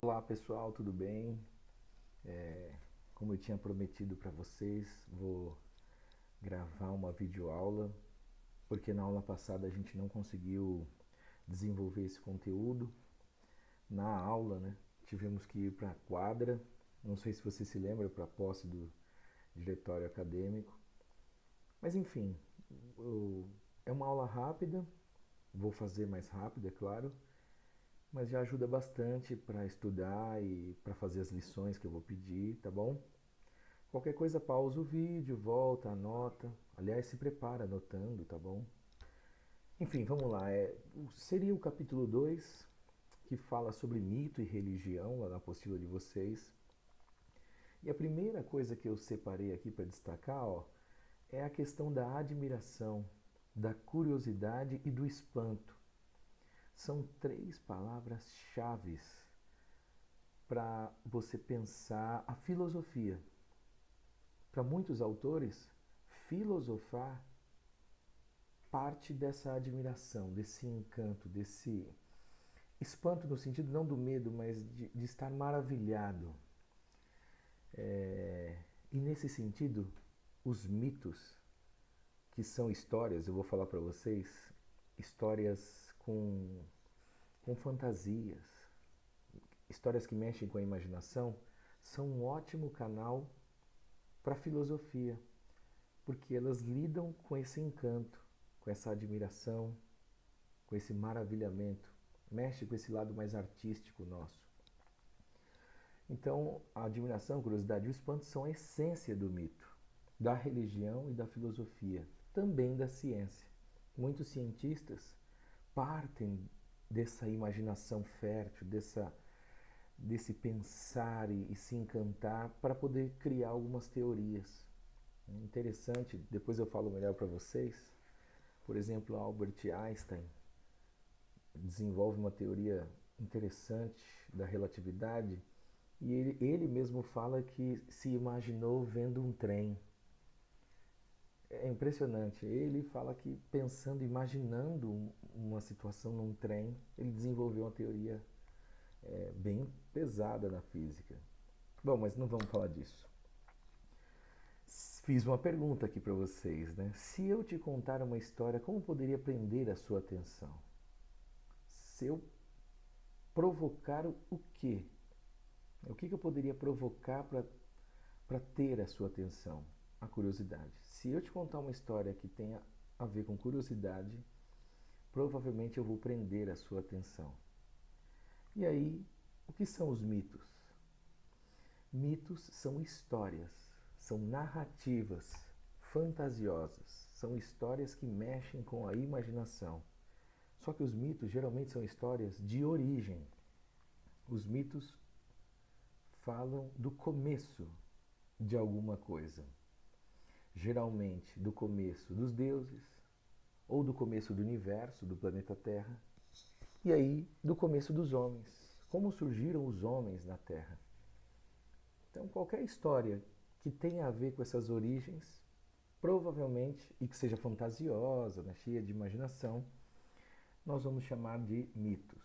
Olá pessoal, tudo bem? Como eu tinha prometido para vocês, vou gravar uma videoaula, porque na aula passada a gente não conseguiu desenvolver esse conteúdo. Na aula, né, tivemos que ir para a quadra, não sei se você se lembra, para a posse do diretório acadêmico. Mas enfim, eu- é uma aula rápida, vou fazer mais rápido, é claro, mas já ajuda bastante para estudar e para fazer as lições que eu vou pedir, tá bom? Qualquer coisa, pausa o vídeo, volta, anota. Aliás, se prepara anotando, tá bom? Enfim, vamos lá. Seria o capítulo 2 que fala sobre mito e religião, lá na apostila de vocês. E a primeira coisa que eu separei aqui para destacar, ó, é a questão da admiração, da curiosidade e do espanto. São três palavras-chave para você pensar a filosofia. Para muitos autores, filosofar parte dessa admiração, desse encanto, desse espanto no sentido não do medo, mas de estar maravilhado. E nesse sentido, os mitos, que são histórias, eu vou falar para vocês, histórias com fantasias, histórias que mexem com a imaginação, são um ótimo canal para a filosofia, porque elas lidam com esse encanto, com essa admiração, com esse maravilhamento, mexe com esse lado mais artístico nosso. Então, a admiração, a curiosidade e o espanto são a essência do mito, da religião e da filosofia, também da ciência. Muitos cientistas partem dessa imaginação fértil, desse pensar e se encantar para poder criar algumas teorias. Interessante, depois eu falo melhor para vocês. Por exemplo, Albert Einstein desenvolve uma teoria interessante da relatividade e ele mesmo fala que se imaginou vendo um trem. É impressionante. Ele fala que pensando, imaginando uma situação num trem, ele desenvolveu uma teoria bem pesada na física. Bom, mas não vamos falar disso. Fiz uma pergunta aqui para vocês, né? Se eu te contar uma história, como poderia prender a sua atenção? Se eu provocar o quê? O que eu poderia provocar para ter a sua atenção? A curiosidade. Se eu te contar uma história que tenha a ver com curiosidade, provavelmente eu vou prender a sua atenção. E aí, o que são os mitos? Mitos são histórias, são narrativas fantasiosas, são histórias que mexem com a imaginação. Só que os mitos geralmente são histórias de origem. Os mitos falam do começo de alguma coisa. Geralmente do começo dos deuses, ou do começo do universo, do planeta Terra, e aí do começo dos homens. Como surgiram os homens na Terra? Então, qualquer história que tenha a ver com essas origens, provavelmente, e que seja fantasiosa, né, cheia de imaginação, nós vamos chamar de mitos.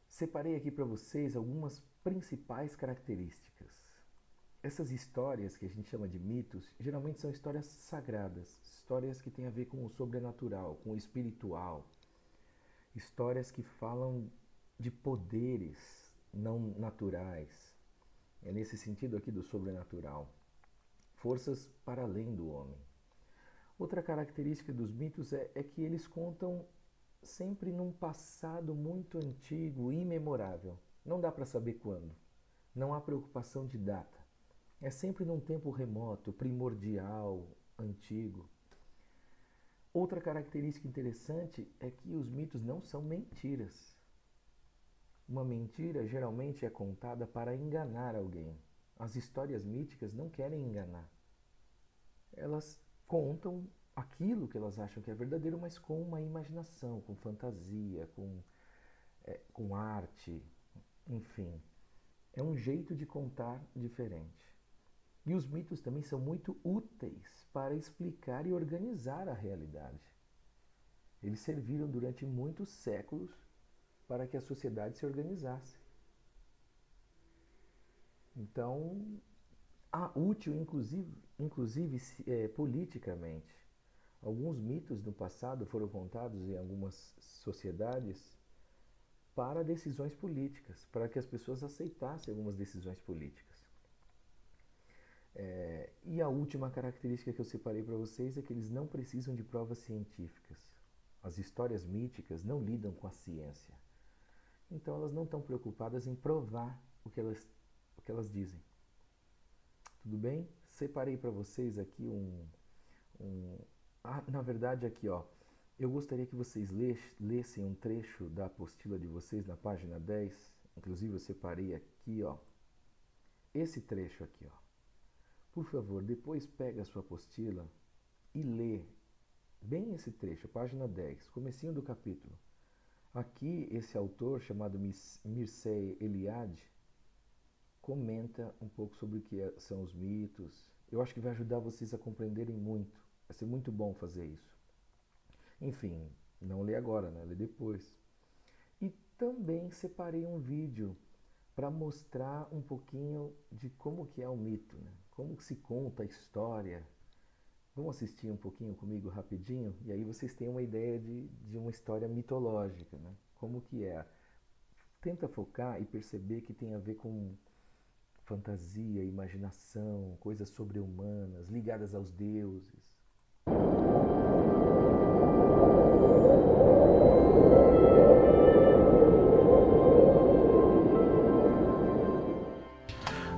Separei aqui para vocês algumas principais características. Essas histórias que a gente chama de mitos, geralmente são histórias sagradas, histórias que têm a ver com o sobrenatural, com o espiritual, histórias que falam de poderes não naturais. É nesse sentido aqui do sobrenatural. Forças para além do homem. Outra característica dos mitos é que eles contam sempre num passado muito antigo, imemorável. Não dá para saber quando. Não há preocupação de data. É sempre num tempo remoto, primordial, antigo. Outra característica interessante é que os mitos não são mentiras. Uma mentira geralmente é contada para enganar alguém. As histórias míticas não querem enganar. Elas contam aquilo que elas acham que é verdadeiro, mas com uma imaginação, com fantasia, com arte, enfim. É um jeito de contar diferente. E os mitos também são muito úteis para explicar e organizar a realidade. Eles serviram durante muitos séculos para que a sociedade se organizasse. Então, útil inclusive politicamente. Alguns mitos no passado foram contados em algumas sociedades para decisões políticas, para que as pessoas aceitassem algumas decisões políticas. E a última característica que eu separei para vocês é que eles não precisam de provas científicas. As histórias míticas não lidam com a ciência. Então elas não estão preocupadas em provar o que elas dizem. Tudo bem? Separei para vocês aqui na verdade aqui, ó. Eu gostaria que vocês lessem um trecho da apostila de vocês na página 10. Inclusive eu separei aqui, ó. Esse trecho aqui, ó. Por favor, depois pega a sua apostila e lê bem esse trecho, página 10, comecinho do capítulo. Aqui, esse autor, chamado Mircea Eliade, comenta um pouco sobre o que são os mitos. Eu acho que vai ajudar vocês a compreenderem muito. Vai ser muito bom fazer isso. Enfim, não lê agora, né? Lê depois. E também separei um vídeo para mostrar um pouquinho de como que é o mito, né? Como que se conta a história. Vamos assistir um pouquinho comigo rapidinho? E aí vocês têm uma ideia de uma história mitológica, né? Como que é. Tenta focar e perceber que tem a ver com fantasia, imaginação, coisas sobre-humanas, ligadas aos deuses.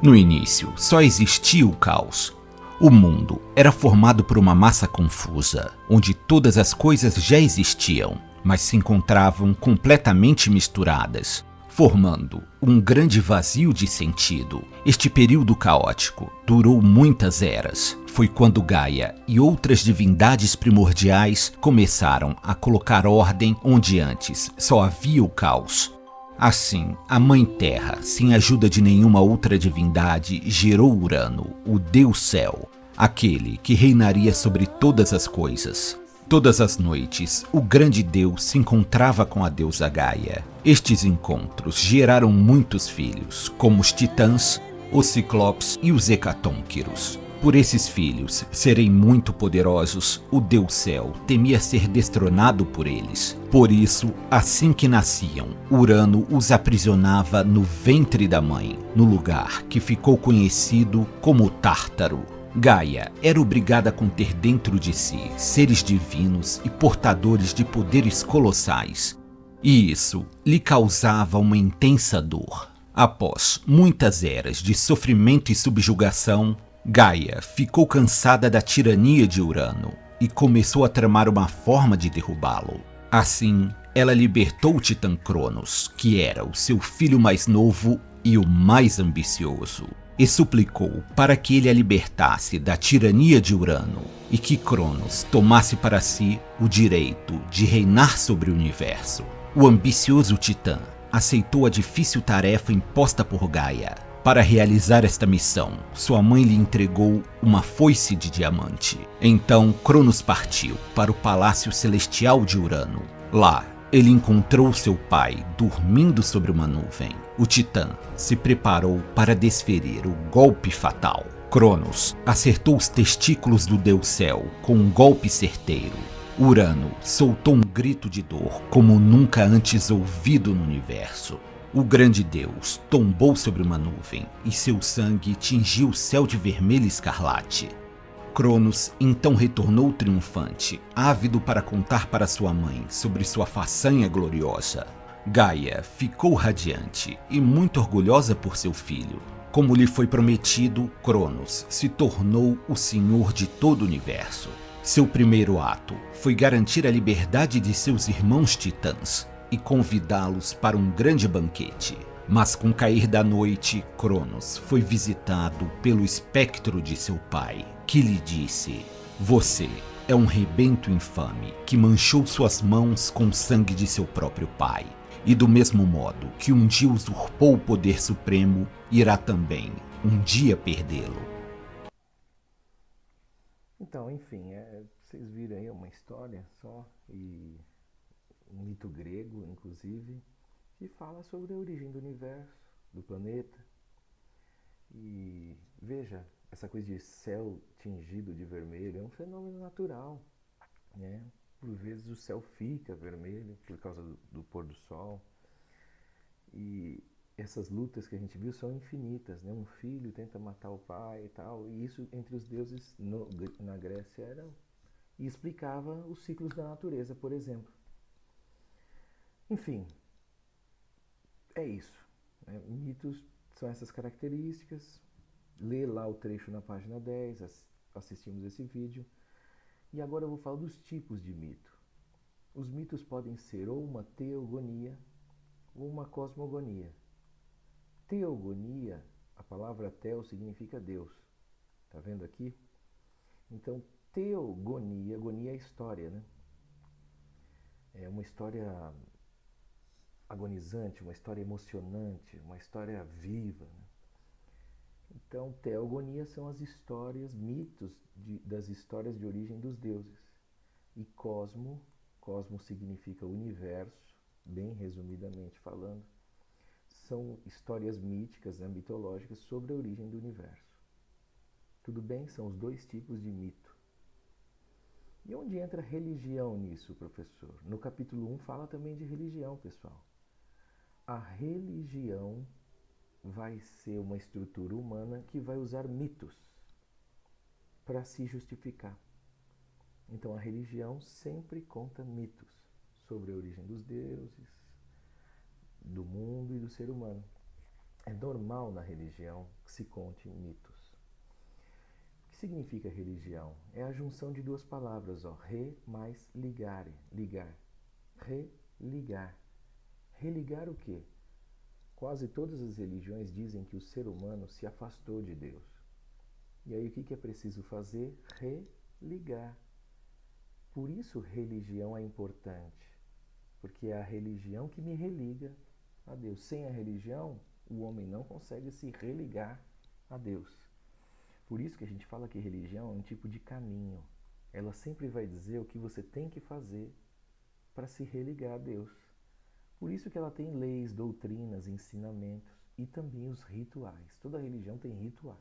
No início, só existia o caos. O mundo era formado por uma massa confusa, onde todas as coisas já existiam, mas se encontravam completamente misturadas, formando um grande vazio de sentido. Este período caótico durou muitas eras. Foi quando Gaia e outras divindades primordiais começaram a colocar ordem onde antes só havia o caos. Assim, a Mãe Terra, sem ajuda de nenhuma outra divindade, gerou Urano, o Deus Céu, aquele que reinaria sobre todas as coisas. Todas as noites, o grande Deus se encontrava com a deusa Gaia. Estes encontros geraram muitos filhos, como os Titãs, os Ciclopes e os Hecatônquiros. Por esses filhos serem muito poderosos, o Deus Céu temia ser destronado por eles. Por isso, assim que nasciam, Urano os aprisionava no ventre da mãe, no lugar que ficou conhecido como Tártaro. Gaia era obrigada a conter dentro de si seres divinos e portadores de poderes colossais. E isso lhe causava uma intensa dor. Após muitas eras de sofrimento e subjugação, Gaia ficou cansada da tirania de Urano e começou a tramar uma forma de derrubá-lo. Assim, ela libertou o Titã Cronos, que era o seu filho mais novo e o mais ambicioso, e suplicou para que ele a libertasse da tirania de Urano e que Cronos tomasse para si o direito de reinar sobre o universo. O ambicioso Titã aceitou a difícil tarefa imposta por Gaia. Para realizar esta missão, sua mãe lhe entregou uma foice de diamante. Então, Cronos partiu para o Palácio Celestial de Urano. Lá, ele encontrou seu pai dormindo sobre uma nuvem. O Titã se preparou para desferir o golpe fatal. Cronos acertou os testículos do Deus Céu com um golpe certeiro. Urano soltou um grito de dor como nunca antes ouvido no universo. O grande Deus tombou sobre uma nuvem e seu sangue tingiu o céu de vermelho escarlate. Cronos então retornou triunfante, ávido para contar para sua mãe sobre sua façanha gloriosa. Gaia ficou radiante e muito orgulhosa por seu filho. Como lhe foi prometido, Cronos se tornou o senhor de todo o universo. Seu primeiro ato foi garantir a liberdade de seus irmãos titãs e convidá-los para um grande banquete. Mas com o cair da noite, Cronos foi visitado pelo espectro de seu pai, que lhe disse: "Você é um rebento infame que manchou suas mãos com o sangue de seu próprio pai. E do mesmo modo que um dia usurpou o poder supremo, irá também um dia perdê-lo." Então, enfim, vocês viram aí uma história só, e um mito grego, inclusive, que fala sobre a origem do universo, do planeta. E veja, essa coisa de céu tingido de vermelho é um fenômeno natural, né? Por vezes o céu fica vermelho por causa do pôr do sol. E essas lutas que a gente viu são infinitas, né? Um filho tenta matar o pai e tal, e isso entre os deuses na Grécia era e explicava os ciclos da natureza, por exemplo. Enfim, é isso, né? Mitos são essas características. Lê lá o trecho na página 10, assistimos esse vídeo. E agora eu vou falar dos tipos de mito. Os mitos podem ser ou uma teogonia ou uma cosmogonia. Teogonia, a palavra teo significa Deus. Tá vendo aqui? Então, teogonia, gonia é história, né? É uma história agonizante, uma história emocionante, uma história viva, né? Então, teogonia são as histórias, mitos das histórias de origem dos deuses. E cosmo significa universo, bem resumidamente falando, são histórias míticas, né, mitológicas sobre a origem do universo. Tudo bem? São os dois tipos de mito. E onde entra religião nisso, professor? No capítulo 1 fala também de religião, pessoal. A religião vai ser uma estrutura humana que vai usar mitos para se justificar. Então a religião sempre conta mitos sobre a origem dos deuses, do mundo e do ser humano. É normal na religião que se conte mitos. O que significa religião? É a junção de duas palavras, ó, re mais ligare, ligar. Religar. Religar o quê? Quase todas as religiões dizem que o ser humano se afastou de Deus. E aí o que é preciso fazer? Religar. Por isso religião é importante, porque é a religião que me religa a Deus. Sem a religião, o homem não consegue se religar a Deus. Por isso que a gente fala que religião é um tipo de caminho. Ela sempre vai dizer o que você tem que fazer para se religar a Deus. Por isso que ela tem leis, doutrinas, ensinamentos e também os rituais. Toda religião tem rituais.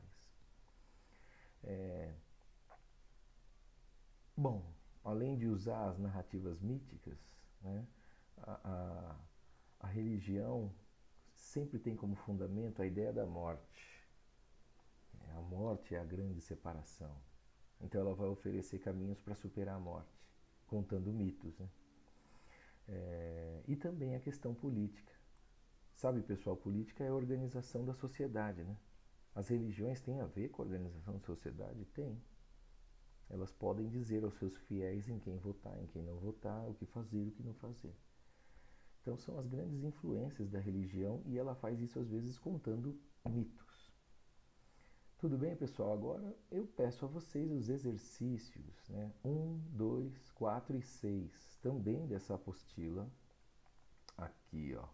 Bom, além de usar as narrativas míticas, né, a religião sempre tem como fundamento a ideia da morte. A morte é a grande separação. Então ela vai oferecer caminhos para superar a morte, contando mitos, né? E também a questão política. Sabe, pessoal, política é a organização da sociedade, né? As religiões têm a ver com a organização da sociedade? Tem. Elas podem dizer aos seus fiéis em quem votar, em quem não votar, o que fazer e o que não fazer. Então são as grandes influências da religião e ela faz isso às vezes contando mitos. Tudo bem, pessoal? Agora eu peço a vocês os exercícios, né? 1, 2, 4 e 6, também dessa apostila. Aqui, ó.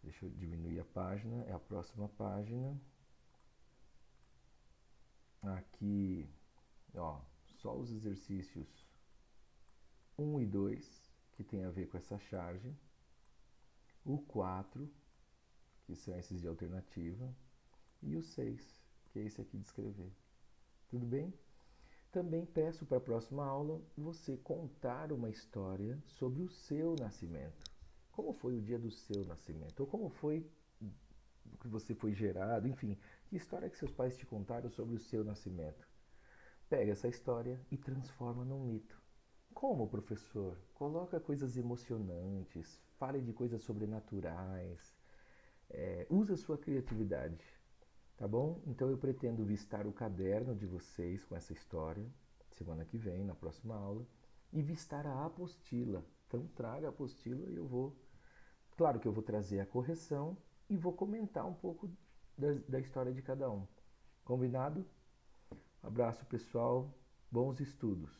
Deixa eu diminuir a página, é a próxima página. Aqui, ó, só os exercícios 1 e 2, que tem a ver com essa charge. O 4, que são esses de alternativa. E o 6, que é esse aqui de escrever. Tudo bem? Também peço para a próxima aula você contar uma história sobre o seu nascimento. Como foi o dia do seu nascimento? Ou como foi que você foi gerado? Enfim, que história que seus pais te contaram sobre o seu nascimento? Pega essa história e transforma num mito. Como, professor? Coloca coisas emocionantes, fale de coisas sobrenaturais, use a sua criatividade. Tá bom? Então eu pretendo vistar o caderno de vocês com essa história, semana que vem, na próxima aula, e vistar a apostila. Então traga a apostila e eu vou... Claro que eu vou trazer a correção e vou comentar um pouco da história de cada um. Combinado? Abraço, pessoal. Bons estudos.